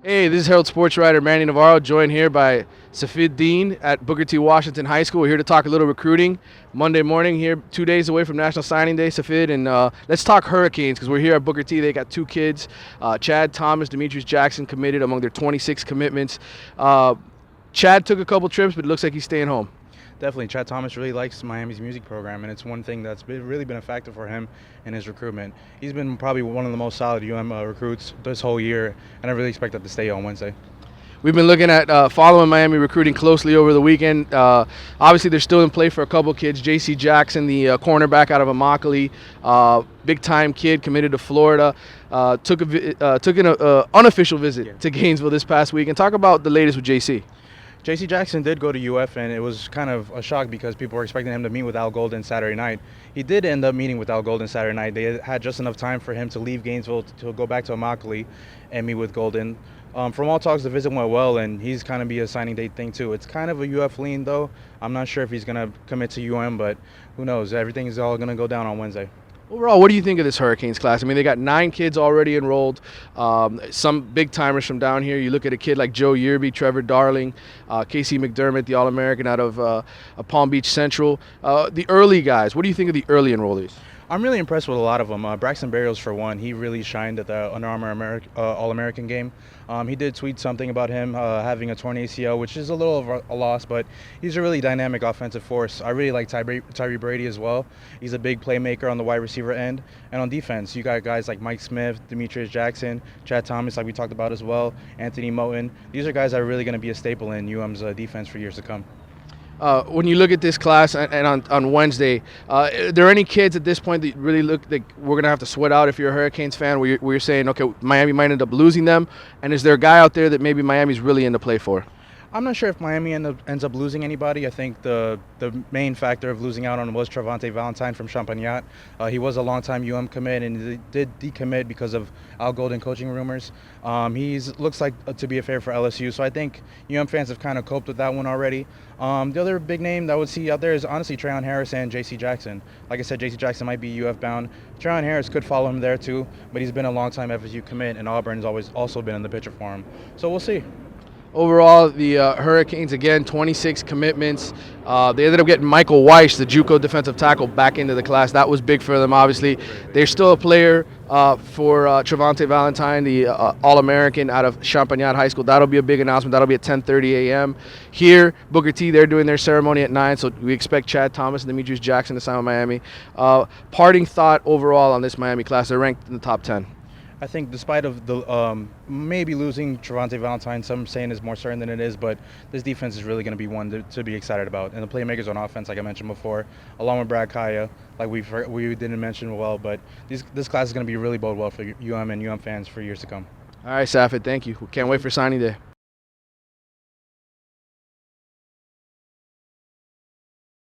Hey, this is Herald sports writer Manny Navarro, joined here by Safid Deen at Booker T. Washington High School. We're here to talk a little recruiting. Monday morning here, 2 days away from National Signing Day, Safid, and let's talk Hurricanes because we're here at Booker T. They got two kids, Chad Thomas, Demetrius Jackson, committed among their 26 commitments. Chad took a couple trips, but it looks like he's staying home. Definitely, Chad Thomas really likes Miami's music program, and it's one thing that's really been a factor for him in his recruitment. He's been probably one of the most solid recruits this whole year, and I really expect that to stay on Wednesday. We've been looking at following Miami recruiting closely over the weekend. Obviously, they're still in play for a couple kids. J.C. Jackson, the cornerback out of Immokalee, big-time kid, committed to Florida. Took an unofficial visit to Gainesville this past week. And talk about the latest with J.C. J.C. Jackson did go to UF, and it was kind of a shock because people were expecting him to meet with Al Golden Saturday night. He did end up meeting with Al Golden Saturday night. They had just enough time for him to leave Gainesville to go back to Immokalee and meet with Golden. From all talks, the visit went well, and he's kind of be a signing date thing too. It's kind of a UF lean, though. I'm not sure if he's going to commit to UM, but who knows? Everything is all going to go down on Wednesday. Overall, what do you think of this Hurricanes class? I mean, they got 9 kids already enrolled, some big-timers from down here. You look at a kid like Joe Yearby, Trevor Darling, Casey McDermott, the All-American out of Palm Beach Central. The early guys, what do you think of the early enrollees? I'm really impressed with a lot of them. Braxton Berrios, for one, he really shined at the Under Armour All-American game. He did tweet something about him having a torn ACL, which is a little of a loss, but he's a really dynamic offensive force. I really like Tyree Brady as well. He's a big playmaker on the wide receiver end. And on defense, you got guys like Mike Smith, Demetrius Jackson, Chad Thomas, like we talked about as well, Anthony Moten. These are guys that are really going to be a staple in UM's defense for years to come. When you look at this class and on Wednesday, are there any kids at this point that really look like we're going to have to sweat out if you're a Hurricanes fan where you're saying, okay, Miami might end up losing them? And is there a guy out there that maybe Miami's really into play for? I'm not sure if Miami ends up losing anybody. I think the main factor of losing out on was Travante Valentine from Champagnat. He was a longtime commit and did decommit because of Al Golden coaching rumors. He looks like to be a favorite for LSU, so I think fans have kind of coped with that one already. The other big name that I would see out there is honestly Trayon Harris and J.C. Jackson. Like I said, J.C. Jackson might be UF bound. Trayon Harris could follow him there too, but he's been a long-time FSU commit, and Auburn's always also been in the picture for him. So we'll see. Overall, the Hurricanes, again, 26 commitments. They ended up getting Michael Weiss, the JUCO defensive tackle, back into the class. That was big for them, obviously. They're still a player for Travante Valentine, the All-American out of Champagnat High School. That'll be a big announcement. That'll be at 10:30 a.m. Here, Booker T, they're doing their ceremony at 9, so we expect Chad Thomas and Demetrius Jackson to sign with Miami. Parting thought overall on this Miami class, they're ranked in the top 10. I think despite of the maybe losing Travante Valentine, some saying is more certain than it is, but this defense is really going to be one to be excited about. And the playmakers on offense, like I mentioned before, along with Brad Kaya, like we didn't mention well, but this class is going to be really bode well for UM and UM fans for years to come. All right, Safid, thank you. We can't wait for signing day.